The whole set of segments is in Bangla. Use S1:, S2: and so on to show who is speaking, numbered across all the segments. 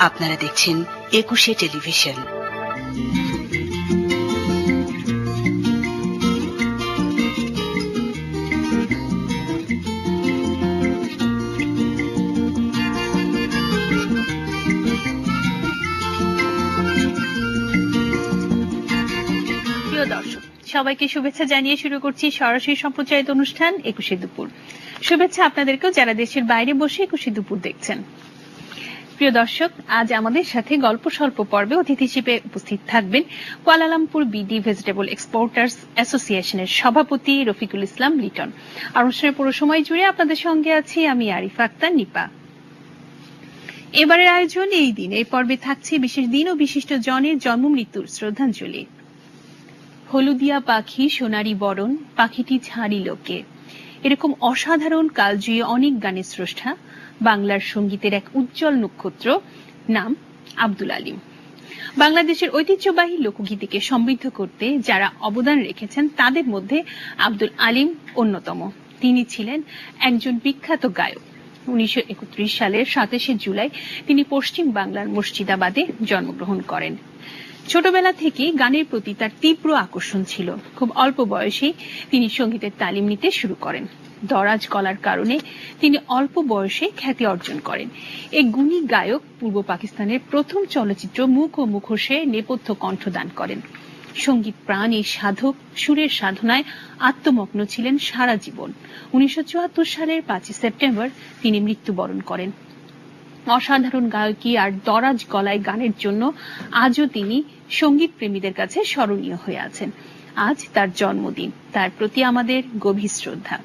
S1: আপনারা দেখছেন ২১শে টেলিভিশন।
S2: দর্শক সবাইকে শুভেচ্ছা জানিয়ে শুরু করছি সরাসরি সম্প্রচারিত অনুষ্ঠান ২১শে দুপুর। শুভেচ্ছা আপনাদেরকেও যারা দেশের বাইরে বসে ২১শে দুপুর দেখছেন। প্রিয় দর্শক, আজ আমাদের সাথে গল্প স্বল্প পর্বে অতিথি হিসেবে উপস্থিত থাকবেন কুয়ালালামপুর বিডি ভেজিটেবল এক্সপোর্টার্স অ্যাসোসিয়েশনের সভাপতি রফিকুল ইসলাম লিটন। অনুষ্ঠানের পুরো সময় জুড়ে আপনাদের সঙ্গে আছি আমি আরিফা আক্তার নিপা। এবারের আয়োজন এই দিন, এই পর্বে থাকছে বিশেষ দিন ও বিশিষ্ট জনের জন্ম মৃত্যুর শ্রদ্ধাঞ্জলি। হলুদিয়া পাখি সোনারি বরণ, পাখিটি ছাড়িল কে, এরকম অসাধারণ কালজয়ী অনেক গানের স্রষ্টা, বাংলার সঙ্গীতের এক উজ্জ্বল নক্ষত্র, নাম আব্দুল আলিম। বাংলাদেশের ঐতিহ্যবাহী লোকগীতিকে সমৃদ্ধ করতে যারা অবদান রেখেছেন তাদের মধ্যে আব্দুল আলিম অন্যতম। তিনি ছিলেন একজন বিখ্যাত গায়ক। ১৯৩১ সালের ২৭শে জুলাই তিনি পশ্চিম বাংলার মুর্শিদাবাদে জন্মগ্রহণ করেন। ছোটবেলা থেকেই গানের প্রতি তার তীব্র আকর্ষণ ছিল। খুব অল্প বয়সেই তিনি সঙ্গীতের তালিম নিতে শুরু করেন। দরাজ গলার কারণে তিনি অল্প বয়সে খ্যাতি অর্জন করেন। এই গুণী গায়ক পূর্ব পাকিস্তানের প্রথম চলচ্চিত্র মুখ ও মুখোশে নেপথ্য কণ্ঠদান করেন। সঙ্গীত প্রাণ এই সাধক সুরের সাধনায় আত্মমগ্ন ছিলেন সারা জীবন। ১৯৭৪ সালের ৫ই সেপ্টেম্বর তিনি মৃত্যুবরণ করেন। অসাধারণ গায়কী আর দরাজ গলায় গানের জন্য আজও তিনি সঙ্গীত প্রেমীদের কাছে স্মরণীয় হয়ে আছেন। আজ তার জন্মদিন, তার প্রতি আমাদের গভীর শ্রদ্ধা।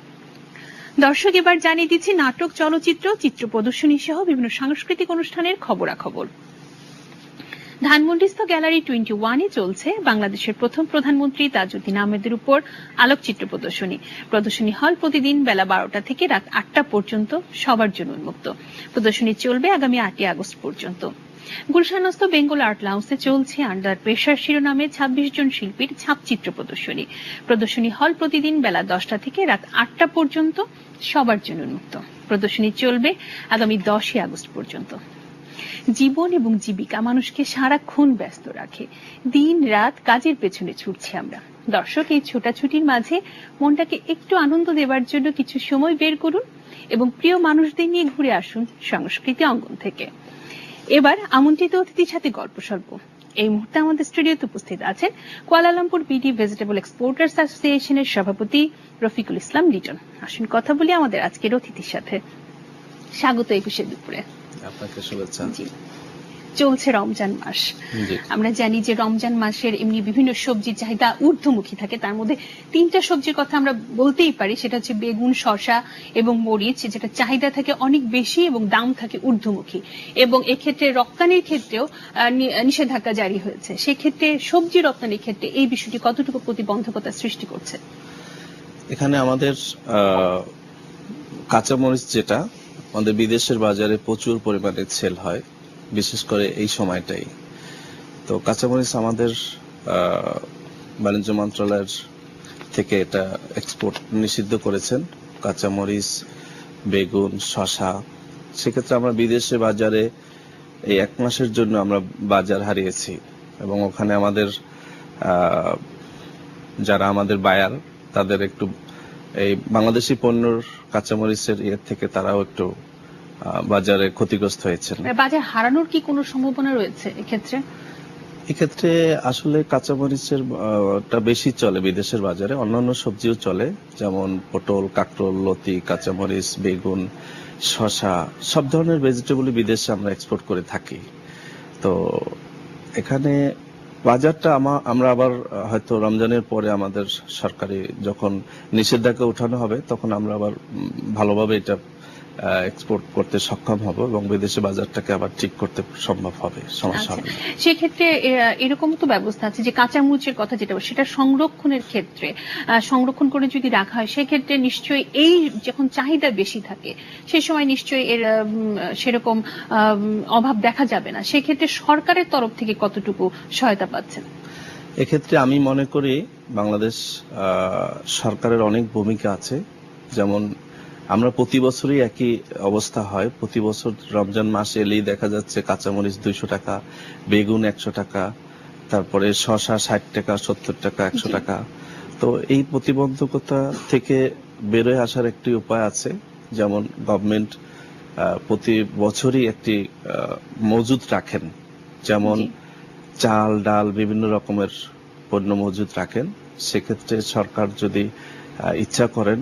S2: দর্শক, এবার জানিয়ে দিচ্ছি নাটক, চলচ্চিত্র, চিত্র প্রদর্শনী সহ বিভিন্ন সাংস্কৃতিক অনুষ্ঠানের খবরাখবর। ধানমন্ডিস্থ গ্যালারি 21-এ চলছে বাংলাদেশের প্রথম প্রধানমন্ত্রী তাজউদ্দিন আহমেদের উপর আলোকচিত্র প্রদর্শনী। প্রদর্শনী হল প্রতিদিন বেলা ১২টা থেকে রাত ৮টা পর্যন্ত সবার জন্য উন্মুক্ত। প্রদর্শনী চলবে আগামী ৮ই আগস্ট পর্যন্ত। গুলশানস্থ বেঙ্গল আর্ট লাউন্সে চলছে আন্ডার প্রেসার শিরোনামে ২৬ জন শিল্পীর ছাপচিত্র প্রদর্শনী। প্রদর্শনী হল প্রতিদিন বেলা ১০টা থেকে রাত ৮টা পর্যন্ত সবার জন্য উন্মুক্ত। প্রদর্শনী চলবে আগামী ১০ই আগস্ট পর্যন্ত। জীবন এবং জীবিকা মানুষকে সারাক্ষণ ব্যস্ত রাখে। দিন রাত কাজের পেছনে ছুটছি আমরা। দর্শক, এই ছোটাছুটির মাঝে মনটাকে একটু আনন্দ দেবার জন্য কিছু সময় বের করুন এবং প্রিয় মানুষদের নিয়ে ঘুরে আসুন সংস্কৃতি অঙ্গন থেকে। এবার আমন্ত্রিত অতিথির সাথে গল্প স্বল্প। এই মুহূর্তে আমাদের স্টুডিওতে উপস্থিত আছেন কুয়ালালামপুর বিডি ভেজিটেবল এক্সপোর্টার্স অ্যাসোসিয়েশনের সভাপতি রফিকুল ইসলাম লিটন। আসুন কথা বলি আমাদের আজকের অতিথির সাথে। স্বাগত ২১শে দুপুরে।
S3: আপনাকে শুভেচ্ছা।
S2: জি, চলছে রমজান মাস। আমরা জানি যে রমজান মাসের এমনি বিভিন্ন সবজির চাহিদা ঊর্ধ্বমুখী থাকে। তার মধ্যে ৩টা সবজির কথা আমরা বলতেই পারি, সেটা হচ্ছে বেগুন, শসা এবং মরিচ, যেটা চাহিদা থাকে অনেক বেশি এবং দাম থাকে ঊর্ধ্বমুখী। এবং এক্ষেত্রে রপ্তানির ক্ষেত্রেও নিষেধাজ্ঞা জারি হয়েছে। সেক্ষেত্রে সবজি রপ্তানির ক্ষেত্রে এই বিষয়টি কতটুকু প্রতিবন্ধকতা সৃষ্টি করছে?
S3: এখানে আমাদের কাঁচামরিচ, যেটা আমাদের বিদেশের বাজারে প্রচুর পরিমাণে সেল হয়, বিশেষ করে এই সময়টাই। তো কাঁচামরিচ আমাদের বাণিজ্য মন্ত্রণালয়ের থেকে এটা এক্সপোর্ট নিষিদ্ধ করেছেন। কাঁচামরিচ, বেগুন, শসা, সেক্ষেত্রে আমরা বিদেশে বাজারে এই ১ মাসের জন্য আমরা বাজার হারিয়েছি। এবং ওখানে আমাদের যারা আমাদের বায়ার, তাদের একটু এই বাংলাদেশি পণ্যর কাঁচামরিচের থেকে তারাও একটু বাজারে ক্ষতিগ্রস্ত হয়েছেন।
S2: বাজার হারানোর কি কোনো সম্ভাবনা রয়েছে এক্ষেত্রে?
S3: এক্ষেত্রে আসলে কাঁচামরিচের বেশি চলে বিদেশের বাজারে, অন্যান্য সবজিও চলে, যেমন পটল, কাঁকরোল, লতি, কাঁচামরিচ, বেগুন, শসা, সব ধরনের ভেজিটেবলই বিদেশে আমরা এক্সপোর্ট করে থাকি। তো এখানে বাজারটা আমরা আবার হয়তো রমজানের পরে আমাদের সরকারি যখন নিষেধাজ্ঞা উঠানো হবে, তখন আমরা আবার ভালোভাবে এটা এক্সপোর্ট করতে সক্ষম হব এবং বিদেশি বাজারটাকে আবার ঠিক করতে সম্ভব হবে, সমস্যা হবে।
S2: সেক্ষেত্রে এরকম তো ব্যবস্থা আছে যে কাঁচামরিচের কথা যেটা, সেটা সংরক্ষণের ক্ষেত্রে সংরক্ষণ করে যদি রাখা হয়, সেক্ষেত্রে নিশ্চয়ই এই যখন চাহিদা বেশি থাকে সে সময় নিশ্চয়ই এর সেরকম অভাব দেখা যাবে না। সেক্ষেত্রে সরকারের তরফ থেকে কতটুকু সহায়তা পাচ্ছেন?
S3: এক্ষেত্রে আমি মনে করি বাংলাদেশ সরকারের অনেক ভূমিকা আছে। যেমন আমরা প্রতি বছরই একই অবস্থা হয়। প্রতি বছর রমজান মাস এলেই দেখা যাচ্ছে কাঁচামরিচ 200 টাকা, বেগুন 100 টাকা, তারপরে শসা 60 টাকা, 70 টাকা, 100
S2: জি।
S3: টাকা। তো এই প্রতিবন্ধকতা থেকে বেরোয় আসার একটি উপায় আছে, যেমন গভর্নমেন্ট প্রতি বছরই একটি মজুদ রাখেন, যেমন
S2: জি।
S3: চাল ডাল বিভিন্ন রকমের পণ্য মজুদ রাখেন। সেক্ষেত্রে সরকার যদি ইচ্ছা করেন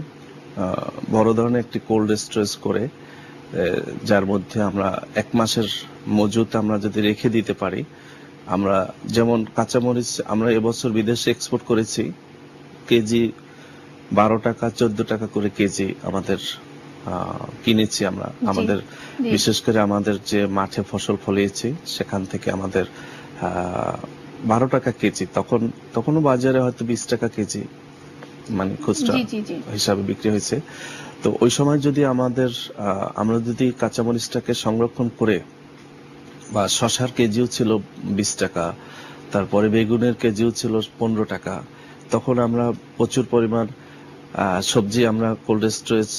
S3: বড় ধরনের একটি কোল্ড স্টোরেজ করে, যার মধ্যে আমরা 1 মাসের মজুদ আমরা যদি রেখে দিতে পারি, আমরা যেমন কাঁচামরিচ আমরা এবছর বিদেশে এক্সপোর্ট করেছি, কেজি 12 টাকা 14 টাকা করে কেজি আমাদের কিনেছি আমরা। আমাদের
S2: জি।
S3: বিশেষ করে আমাদের যে মাঠে ফসল ফলিয়েছি সেখান থেকে আমাদের 12 টাকা কেজি, তখনও বাজারে হয়তো 20 টাকা কেজি মানে খুচরা
S2: জি, জি, জি।
S3: হিসাবে বিক্রি হয়েছে। তো ওই সময় যদি আমরা যদি কাঁচামরিচটাকে সংরক্ষণ করে, বা শসার কেজিও ছিল 20 টাকা, তারপরে বেগুনের কেজিও ছিল 15 টাকা, তখন আমরা প্রচুর পরিমাণ সবজি আমরা কোল্ড স্টোরেজ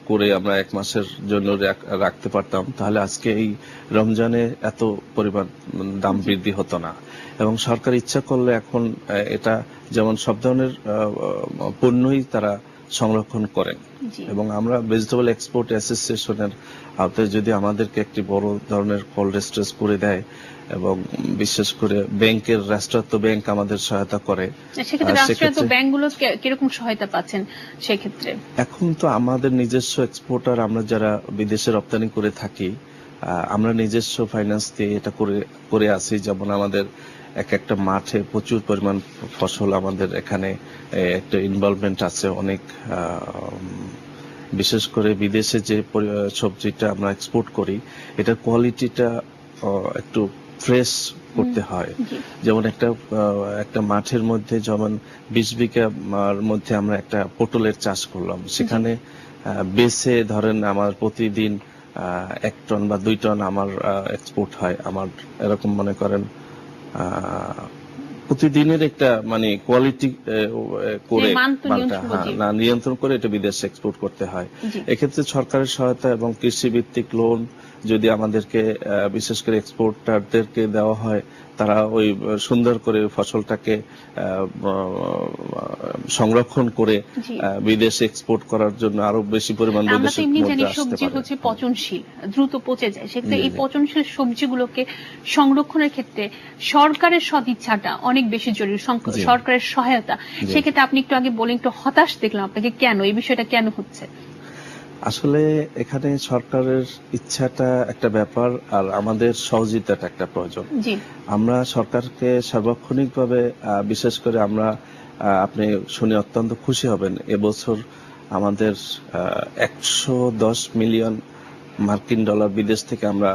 S3: করে আমরা 1 মাসের জন্য রাখতে পারতাম, তাহলে আজকে এই রমজানে এত পরিমাণ দাম বৃদ্ধি হতো না। এবং সরকার ইচ্ছা করলে এখন এটা যেমন সব ধরনের পণ্যই তারা সংরক্ষণ করেন।
S2: জি।
S3: এবং আমরা ভেজিটেবল এক্সপোর্ট অ্যাসোসিয়েশনের আওতায় যদি আমাদেরকে একটি বড় ধরনের কোল্ড স্টোরেজ করে দেয়, এবং বিশেষ করে ব্যাংকের, রাষ্ট্রায়ত্ত ব্যাংক আমাদের সহায়তা করে,
S2: সেক্ষেত্রে রাষ্ট্রায়ত্ত ব্যাংকগুলো কিরকম সহায়তা পাচ্ছেন সেক্ষেত্রে?
S3: এখন তো আমাদের নিজস্ব এক্সপোর্টার, আমরা যারা বিদেশে রপ্তানি করে থাকি, আমরা নিজস্ব ফাইন্যান্স দিয়ে এটা করে আছি। যেমন আমাদের একটা মাঠে প্রচুর পরিমাণ ফসল, আমাদের এখানে একটা ইনভলভমেন্ট আছে অনেক। বিশেষ করে বিদেশে যে সবজিটা আমরা এক্সপোর্ট করি, এটার কোয়ালিটিটা একটু ফ্রেশ করতে হয়। যেমন একটা মাঠের মধ্যে যেমন 20 বিঘার মধ্যে আমরা একটা পটলের চাষ করলাম, সেখানে বেচে ধরেন আমার প্রতিদিন 1 টন বা 2 টন আমার এক্সপোর্ট হয়। আমার এরকম মনে করেন প্রতিদিনের একটা মানে কোয়ালিটি করে নিয়ন্ত্রণ করে এটা বিদেশে এক্সপোর্ট করতে হয়। এক্ষেত্রে সরকারের সহায়তা এবং কৃষি ভিত্তিক লোন যদি আমাদেরকে বিশেষ করে এক্সপোর্টারদেরকে দেওয়া হয়, তারা ওই সুন্দর করে ফসলটাকে সংরক্ষণ করে বিদেশে এক্সপোর্ট করার জন্য আরো বেশি পরিমাণ বিদেশে
S2: সবজি হচ্ছে পচনশীল, দ্রুত পচে যায়। সেক্ষেত্রে এই পচনশীল সবজিগুলোকে সংরক্ষণের ক্ষেত্রে সরকারের সদিচ্ছাটা অনেক বেশি জরুরি, সরকারের সহায়তা। সেক্ষেত্রে আপনি একটু আগে বলেন, একটু হতাশ দেখলাম আপনাকে, কেন এই বিষয়টা কেন হচ্ছে?
S3: আসলে এখানে সরকারের ইচ্ছাটা একটা ব্যাপার, আর আমাদের সহযোগিতাটা একটা প্রয়োজন। আমরা সরকারকে সার্বক্ষণিকভাবে, বিশেষ করে আপনি শুনে অত্যন্ত খুশি হবেন, এবছর আমাদের 110 মিলিয়ন মার্কিন ডলার বিদেশ থেকে আমরা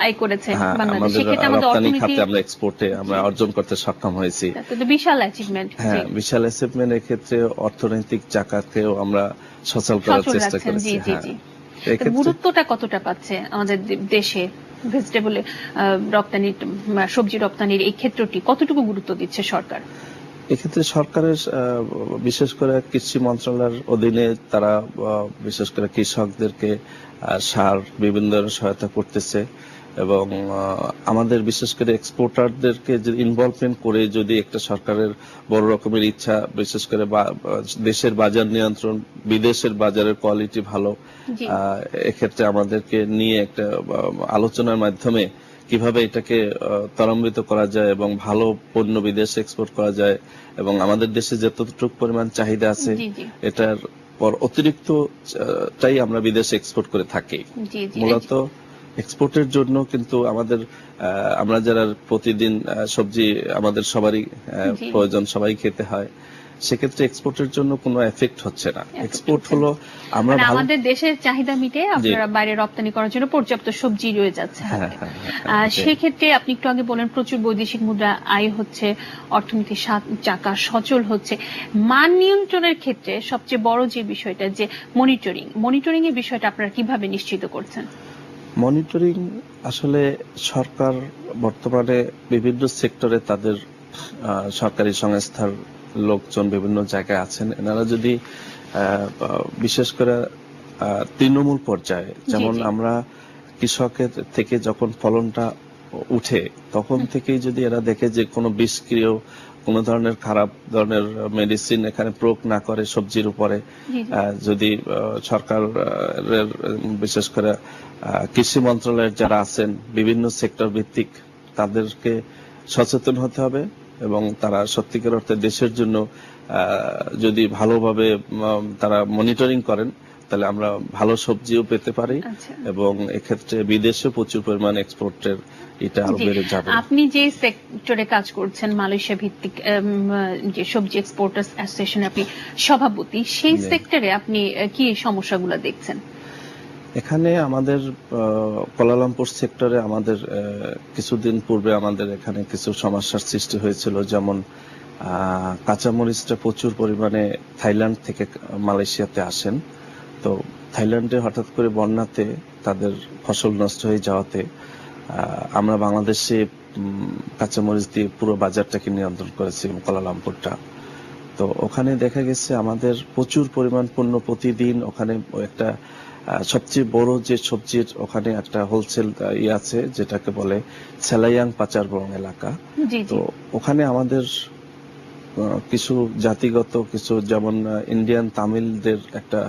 S2: আয় করেছে
S3: আমাদের রপ্তানি খাতে আমরা এক্সপোর্টে আমরা অর্জন করতে সক্ষম হয়েছি।
S2: বিশাল অ্যাচিভমেন্ট।
S3: হ্যাঁ, বিশাল অ্যাচিভমেন্ট। এক্ষেত্রে অর্থনৈতিক চাকাকেও আমরা সচল করার চেষ্টা করেছি।
S2: গুরুত্বটা কতটা পাচ্ছে আমাদের দেশে ভেজিটেবল রপ্তানির, সবজি রপ্তানির এই ক্ষেত্রটি কতটুকু গুরুত্ব দিচ্ছে সরকার?
S3: এক্ষেত্রে সরকারের বিশেষ করে কৃষি মন্ত্রণালয়ের অধীনে তারা বিশেষ করে কৃষকদেরকে সার বিভিন্ন ধরনের সহায়তা করতেছে, এবং আমাদের বিশেষ করে এক্সপোর্টারদেরকে যে ইনভলভমেন্ট করে যদি একটা সরকারের বড় রকমের ইচ্ছা, বিশেষ করে দেশের বাজার নিয়ন্ত্রণ, বিদেশের বাজারের কোয়ালিটি ভালো, এক্ষেত্রে আমাদেরকে নিয়ে একটা আলোচনার মাধ্যমে কিভাবে এটাকে ত্বরান্বিত করা যায় এবং ভালো পণ্য বিদেশে এক্সপোর্ট করা যায়, এবং আমাদের দেশে যতটুকু পরিমাণ চাহিদা আছে এটার পর অতিরিক্তটাই আমরা বিদেশে এক্সপোর্ট করে থাকি। মূলত এক্সপোর্টের জন্য কিন্তু আমরা যারা প্রতিদিন সবজি আমাদের সবারই প্রয়োজন, সবাই খেতে হয়, সেক্ষেত্রে এক্সপোর্টের জন্য কোনো এফেক্ট হচ্ছে না। এক্সপোর্ট হলো আমরা
S2: আমাদের দেশের চাহিদা মিটে আপনারা বাইরে রপ্তানি করার জন্য পর্যাপ্ত সবজি রয়ে যাচ্ছে। সেক্ষেত্রে আপনি একটু আগে বলেন প্রচুর বৈদেশিক মুদ্রা আয় হচ্ছে, অর্থনীতির চাকা সচল হচ্ছে। মান নিয়ন্ত্রণের ক্ষেত্রে সবচেয়ে বড় যে বিষয়টা, যে মনিটরিং এর বিষয়টা আপনারা কিভাবে নিশ্চিত করছেন?
S3: মনিটরিং আসলে সরকার বর্তমানে বিভিন্ন সেক্টরে তাদের সরকারি সংস্থার লোকজন বিভিন্ন জায়গায় আছেন। এনারা যদি বিশেষ করে তৃণমূল পর্যায়ে, যেমন
S2: জি।
S3: আমরা কৃষকের থেকে যখন ফলনটা উঠে তখন থেকেই যদি এরা দেখে যে কোনো বিষক্রিয় কোনো ধরনের খারাপ ধরনের মেডিসিন এখানে প্রয়োগ না করে সবজির উপরে,
S2: জি, জি।
S3: যদি সরকারের বিশেষ করে কৃষি মন্ত্রণালয়ের যারা আছেন বিভিন্ন সেক্টর ভিত্তিক তাদেরকে সচেতন হতে হবে এবং তারা সত্যিকার অর্থে দেশের জন্য যদি ভালোভাবে তারা মনিটরিং করেন তাহলে আমরা ভালো সবজিও পেতে পারি
S2: আচ্ছা।
S3: এবং এক্ষেত্রে বিদেশে প্রচুর পরিমাণ এক্সপোর্টের এটা আরো
S2: জি।
S3: বেড়ে যাবে।
S2: আপনি যে সেক্টরে কাজ করছেন, মালয়েশিয়া ভিত্তিক যে সবজি এক্সপোর্টার্স অ্যাসোসিয়েশনের আপনি সভাপতি, সেই
S3: জি।
S2: সেক্টরে আপনি কি সমস্যাগুলো দেখছেন?
S3: এখানে আমাদের কুয়ালালামপুর সেক্টরে আমাদের কিছুদিন পূর্বে আমাদের এখানে কিছু সমস্যার সৃষ্টি হয়েছিল, যেমন কাঁচামরিচটা প্রচুর পরিমাণে থাইল্যান্ড থেকে মালয়েশিয়াতে আসেন। তো থাইল্যান্ডে হঠাৎ করে বন্যাতে তাদের ফসল নষ্ট হয়ে যাওয়াতে আমরা বাংলাদেশে কাঁচামরিচ দিয়ে পুরো বাজারটাকে নিয়ন্ত্রণ করেছি কুয়ালালামপুরটা। তো ওখানে দেখা গেছে আমাদের প্রচুর পরিমাণ পণ্য প্রতিদিন ওখানে একটা সবচেয়ে বড় যে সবজির ওখানে একটা হোলসেল আছে যেটাকে বলে সেলাইয়াং পাচারবং এলাকা।
S2: জি,
S3: তো
S2: জি।
S3: ওখানে আমাদের কিছু জাতিগত কিছু যেমন ইন্ডিয়ান তামিলদের একটা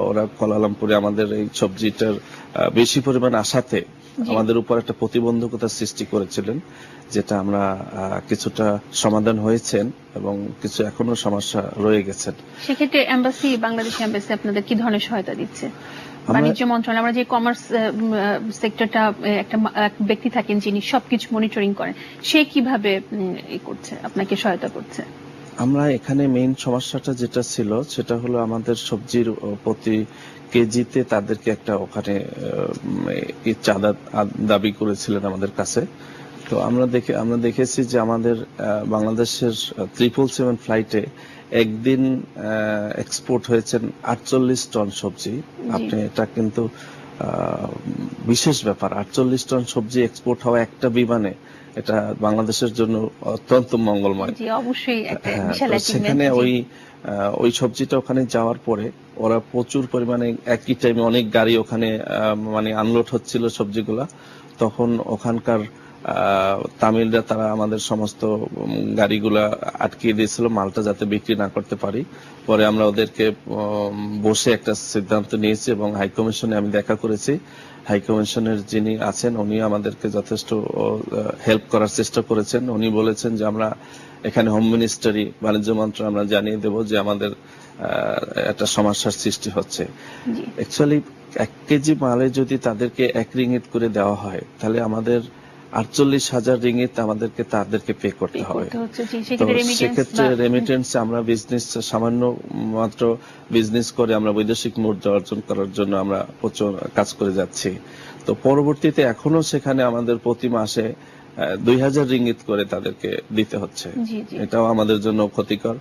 S3: ওরা কুয়ালালামপুরে আমাদের এই সবজিটার বেশি পরিমাণ আসাতে আমাদের উপর একটা প্রতিবন্ধকতা সৃষ্টি করেছিলেন, যেটা আমরা কিছুটা সমাধান হয়েছেন এবং কিছু এখনো সমস্যা রয়ে গেছেন।
S2: সেক্ষেত্রে এমবাসি, বাংলাদেশ এমবাসি আপনাদের কি ধরনের সহায়তা দিচ্ছে? বাণিজ্য মন্ত্রণালয়, আমরা যে কমার্স সেক্টরটা, একটা এক ব্যক্তি থাকেন যিনি সবকিছু মনিটরিং করেন, সে কিভাবে করছে, আপনাকে সহায়তা করছে?
S3: আমরা এখানে মেইন সমস্যাটা যেটা ছিল সেটা হলো আমাদের সবজির প্রতি কেজিতে তাদেরকে একটা ওখানে চাঁদা দাবি করেছিলেন আমাদের কাছে। তো আমরা দেখেছি যে আমাদের বাংলাদেশের 777 ফ্লাইটে একদিন এক্সপোর্ট হয়েছেন 48 টন সবজি। আপনি এটা কিন্তু বিশেষ ব্যাপার, 48 টন সবজি এক্সপোর্ট হওয়া একটা বিমানে, এটা বাংলাদেশের জন্য অত্যন্ত মঙ্গলময়।
S2: জি, অবশ্যই একটা বিশাল
S3: সেখানে ওই সবজিটা ওখানে যাওয়ার পরে ওরা প্রচুর পরিমাণে একই টাইমে অনেক গাড়ি ওখানে মানে আনলোড হচ্ছিল সবজিগুলা, তখন ওখানকার তামিলরা তারা আমাদের সমস্ত গাড়িগুলা আটকিয়ে দিয়েছিল মালটা যাতে বিক্রি না করতে পারি। পরে আমরা ওদেরকে বসে একটা সিদ্ধান্ত নিয়েছি এবং হাইকমিশনে আমি দেখা করেছি। হাইকমিশনের যিনি আছেন উনি আমাদেরকে যথেষ্ট হেল্প করার চেষ্টা করেছেন। উনি বলেছেন যে আমরা এখানে হোম মিনিস্টারি, বাণিজ্য মন্ত্রণালয় আমরা জানিয়ে দেব যে আমাদের একটা সমস্যার সৃষ্টি হচ্ছে। অ্যাকচুয়ালি 1 কেজি মালে যদি তাদেরকে 1 রিঙ্গিত করে দেওয়া হয় তাহলে আমাদের 48,000 রিঙ্গিত আমাদেরকে তাদেরকে পে করতে হবে। তো সেক্ষেত্রে রেমিটেন্স আমরা বিজনেস সামান্য মাত্র বিজনেস করে আমরা বৈদেশিক মুদ্রা অর্জন করার জন্য আমরা প্রচুর কাজ করে যাচ্ছি। তো পরবর্তীতে এখনো সেখানে আমাদের প্রতি মাসে 2,000 রিঙ্গিত করে তাদেরকে দিতে হচ্ছে। এটাও আমাদের জন্য ক্ষতিকর।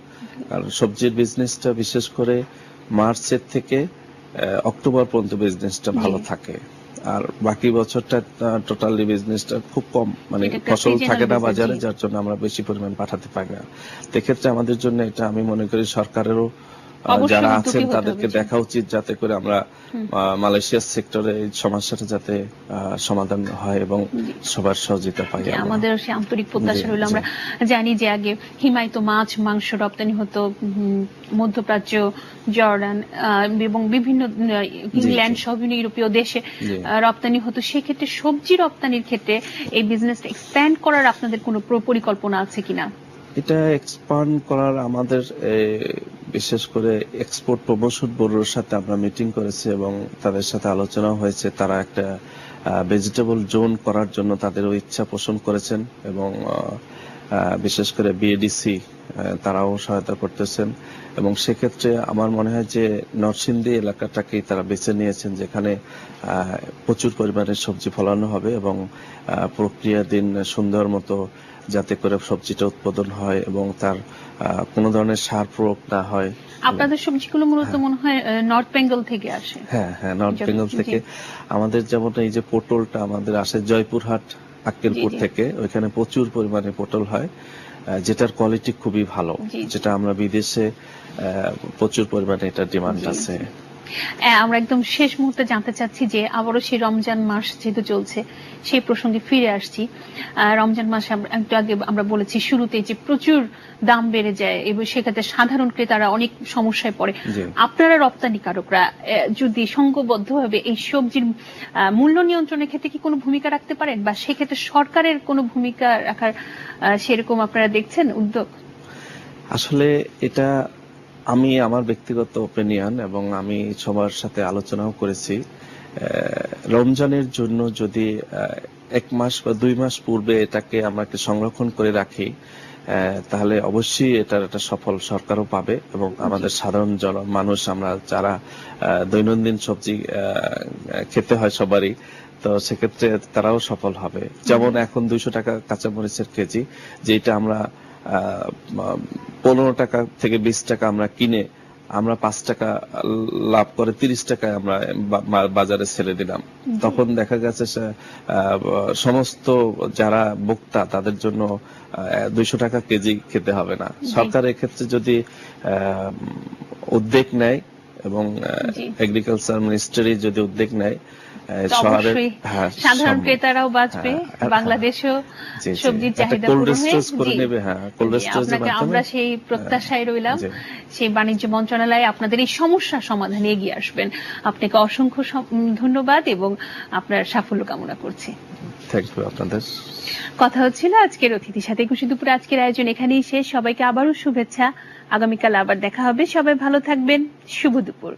S3: আর সবজির বিজনেসটা বিশেষ করে মার্চের থেকে অক্টোবর পর্যন্ত বিজনেসটা ভালো থাকে, আর বাকি বছরটা টোটালি বিজনেসটা খুব কম, মানে ফসল থাকে না বাজারে, যার জন্য আমরা বেশি পরিমাণ পাঠাতে পারি না। এক্ষেত্রে আমাদের জন্য এটা আমি মনে করি সরকারেরও যারা আছেন তাদেরকে দেখা উচিত যাতে করে আমরা মালয়েশিয়ার সেক্টরে এই সমস্যাটা যাতে সমাধান হয় এবং সবার সহযোগিতা পাই।
S2: আমাদের সে আন্তরিক প্রত্যাশা রইল। আমরা জানি যে আগে হিমায়িত মাছ মাংস রপ্তানি হতো মধ্যপ্রাচ্য, জর্ডান এবং বিভিন্ন ইংল্যান্ড সহ বিভিন্ন ইউরোপীয় দেশে রপ্তানি হতো। সেক্ষেত্রে সবজি রপ্তানির ক্ষেত্রে এই বিজনেসটা এক্সপ্যান্ড করার আপনাদের কোনো পরিকল্পনা আছে কিনা?
S3: এটা এক্সপান্ড করার আমাদের বিশেষ করে এক্সপোর্ট প্রমোশন ব্যুরোর সাথে আমরা মিটিং করেছি এবং তাদের সাথে আলোচনা হয়েছে। তারা একটা ভেজিটেবল জোন করার জন্য তাদেরও ইচ্ছা পোষণ করেছেন এবং বিশেষ করে বিএডিসি তারাও সহায়তা করতেছেন এবং সেক্ষেত্রে আমার মনে হয় যে নরসিংদী এলাকাটাকেই তারা বেছে নিয়েছেন যেখানে প্রচুর পরিমাণে সবজি ফলানো হবে এবং প্রক্রিয়াধীন সুন্দর মতো যাতে করে সবজিটা উৎপাদন হয় এবং তার কোনো ধরনের সার প্রয়োগ না হয়।
S2: আপনাদের সবজিগুলো মূলত মনে হয় নর্থ বেঙ্গল থেকে আসে?
S3: হ্যাঁ, নর্থ বেঙ্গল থেকে। আমাদের যেমন এই যে পটলটা আমাদের আসে জয়পুরহাট আক্কেলপুর থেকে, ওইখানে প্রচুর পরিমাণে পটল হয় যেটার কোয়ালিটি খুবই ভালো, যেটা আমরা বিদেশে প্রচুর পরিমাণে এটা ডিমান্ড আছে।
S2: আমরা একদম শেষ মুহূর্তে জানতে চাচ্ছি যে আবারও সেই রমজান মাস যেহেতু চলছে সেই প্রসঙ্গে ফিরে আসছি। রমজান মাসে একটু আগে আমরা বলেছি শুরুতে যে প্রচুর দাম বেড়ে যায় এবং সেক্ষেত্রে সাধারণ ক্রেতারা অনেক সমস্যায় পড়ে। আপনারা রপ্তানিকারকরা যদি সংঘবদ্ধভাবে এই সবজির মূল্য নিয়ন্ত্রণের ক্ষেত্রে কি কোনো ভূমিকা রাখতে পারেন, বা সেক্ষেত্রে সরকারের কোনো ভূমিকা রাখার সেরকম আপনারা দেখছেন উদ্যোগ?
S3: আসলে এটা আমি আমার ব্যক্তিগত ওপিনিয়ন এবং আমি সবার সাথে আলোচনাও করেছি। রমজানের জন্য যদি 1 মাস বা 2 মাস পূর্বে এটাকে আমরা সংরক্ষণ করে রাখি, তাহলে অবশ্যই এটার একটা সফল সরকারও পাবে এবং আমাদের সাধারণ মানুষ, আমরা যারা দৈনন্দিন সবজি খেতে হয় সবারই, তো সেক্ষেত্রে তারাও সফল হবে। যেমন এখন 200 টাকা কাঁচামরিচের কেজি, যেটা আমরা 15 টাকা থেকে 20 টাকা আমরা কিনে আমরা 5 টাকা লাভ করে 30 টাকায় আমরা বাজারে ছেড়ে দিলাম। তখন দেখা গেছে সমস্ত যারা ভোক্তা তাদের জন্য 200 টাকা কেজি খেতে হবে না। সরকার এক্ষেত্রে যদি উদ্যোগ নেয় এবং এগ্রিকালচার মিনিস্ট্রি যদি উদ্যোগ নেয়,
S2: সাধারণ ক্রেতারাও বাঁচবে, বাংলাদেশও সবজির চাহিদা পূরণ হয়ে। আমরা সেই প্রত্যাশায় রইলাম সেই বাণিজ্য মন্ত্রণালয়ে আপনাদের এই সমস্যার সমাধানে এগিয়ে আসবেন। আপনাকে অসংখ্য ধন্যবাদ এবং আপনার সাফল্য কামনা করছি।
S3: আপনাদের
S2: কথা হচ্ছিল আজকের অতিথির সাথে। 21 দুপুরে আজকের আয়োজন এখানেই শেষ। সবাইকে আবারও শুভেচ্ছা। আগামীকাল আবার দেখা হবে। সবাই ভালো থাকবেন। শুভ দুপুর।